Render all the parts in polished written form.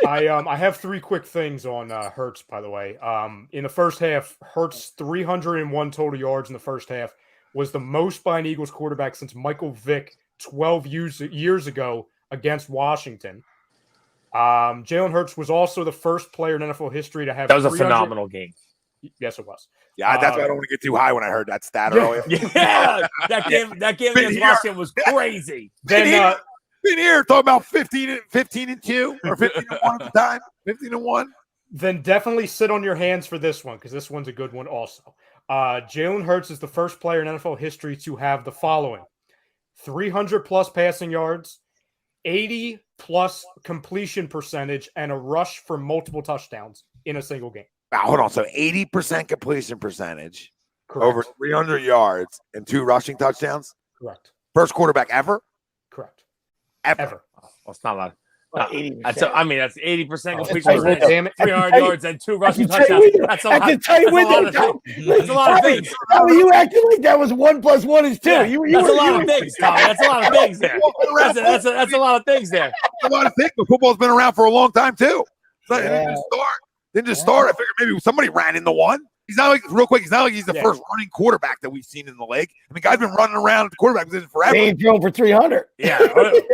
I have three quick things on Hurts, by the way. In the first half, Hurts 301 total yards in the first half was the most by an Eagles quarterback since Michael Vick 12 years ago against Washington. Jalen Hurts was also the first player in NFL history to have. That was a phenomenal game. Yes, it was. Yeah, that's why I don't want to get too high when I heard that stat earlier. Yeah, that game against Washington was crazy. Then been here talking about 15 and 2 or 15 and 1 at the time. 15 and 1. Then definitely sit on your hands for this one because this one's a good one also. Jalen Hurts is the first player in NFL history to have the following: 300 plus passing yards, 80 plus completion percentage, and a rush for multiple touchdowns in a single game. Now, hold on. So 80% completion percentage, Correct. over 300 yards, and 2 rushing touchdowns. Correct. First quarterback ever? Correct. Ever. Well, it's not a lot. Well, 80%. That's 80% completion Hey, percentage, damn it. 300 yards, and 2 rushing touchdowns. That's a lot. That's a lot of things. How are you acting like that was 1 + 1 is 2? Yeah, that's a lot of things, Tom. That's a lot of things there. That's a lot of things there. A lot of things, but football's been around for a long time too. So it didn't just start. I figured maybe somebody ran into one. He's not like real quick. He's not like he's the first running quarterback that we've seen in the league. I mean, guy's been running around at the quarterback position forever. They ain't thrown for 300. Yeah,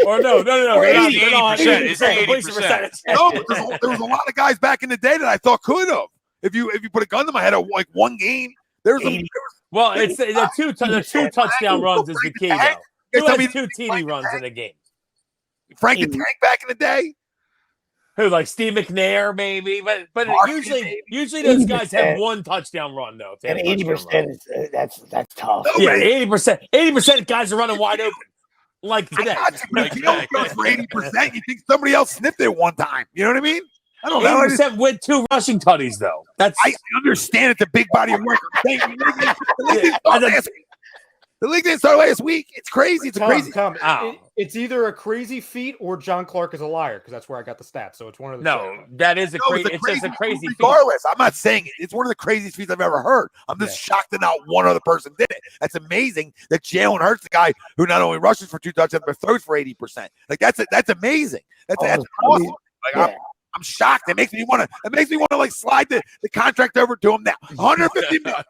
or no. Or 80%. It's 80%. No, but there was a lot of guys back in the day that I thought could have. If you put a gun to my head, like one game, Well, it's the two touchdown runs is the key though. Who has 2 TD runs in a game? Frank the Tank back in the day. Who, like Steve McNair, maybe, but usually those guys have 1 touchdown run though. And 80% is that's tough. Yeah, 80% guys are running wide open, like today. If you don't go for 80%, you think somebody else sniffed it one time. You know what I mean? I don't know. 80% with 2 rushing tutties though. I understand it's a big body of work. The league didn't start last week. It's crazy. It's crazy. It's either a crazy feat or John Clark is a liar because that's where I got the stats. So it's one of the two. That is it's just a crazy feat. Regardless, I'm not saying it. It's one of the craziest feats I've ever heard. I'm just shocked that not one other person did it. That's amazing that Jalen Hurts, the guy who not only rushes for 2 touchdowns but throws for 80%. Like that's amazing. That's awesome. Like I'm shocked. It makes me want to like slide the contract over to him now. 150 million.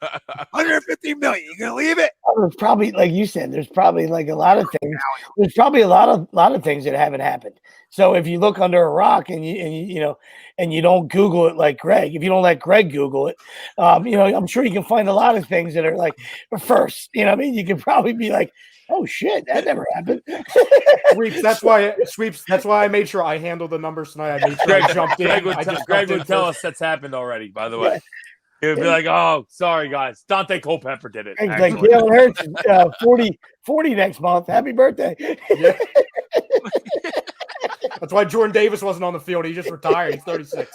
150 million. You gonna leave it? There's probably, like you said, there's probably like a lot of things. There's probably a lot of things that haven't happened. So if you look under a rock and you don't Google it like Greg, if you don't let Greg Google it, I'm sure you can find a lot of things that are like first. You know what I mean? You can probably be like, oh shit, that never happened. Sweeps. That's why I made sure I handled the numbers tonight. I made sure I jumped in. Greg would tell us that's happened already. By the way, he would be like, "Oh, sorry guys, Dante Culpepper did it." Like Jalen Hurts, 40 next month. Happy birthday! Yeah. That's why Jordan Davis wasn't on the field. He just retired. He's 36.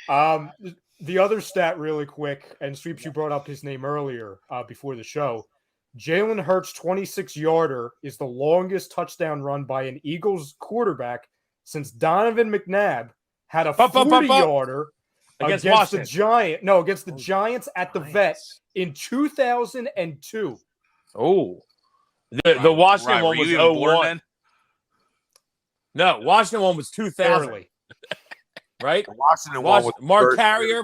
The other stat, really quick, and Sweeps, you brought up his name earlier before the show. Jalen Hurts' 26-yarder is the longest touchdown run by an Eagles quarterback since Donovan McNabb had a 40-yarder against the Giants at the Vet in 2002. Oh, the Washington one was 01. No, Washington one was 2000. Early. Right? The Washington one was Mark Carrier.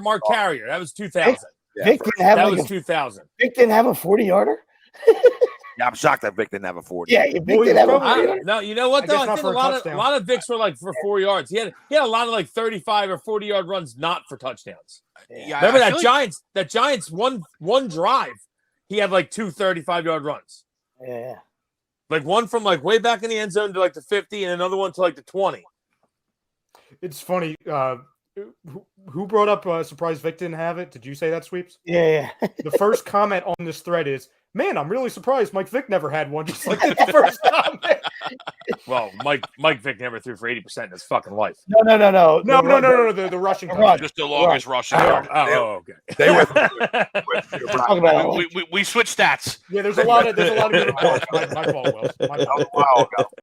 That was 2000. Vick didn't have that was 2000. Vick didn't have a 40-yarder. Yeah, I'm shocked that Vick didn't have a 40. Yeah, Vick didn't have a 40-yarder. No, you know what though? I think a lot of Vicks were like for 4 yards. He had a lot of like 35 or 40-yard runs not for touchdowns. Yeah, remember that Giants one drive, he had like 2 35-yard runs. Yeah. Like one from like way back in the end zone to like the 50 and another one to like the 20. It's funny. Who brought up surprise Vic didn't have it? Did you say that, Sweeps? Yeah. The first comment on this thread is, man, I'm really surprised Mike Vick never had one, just like the first comment. Well, Mike Vick never threw for 80% in his fucking life. No. The rushing touchdown. Just the longest rushing yard. Okay. They went we switched stats. Yeah, there's a lot of good parts. My fault, Will.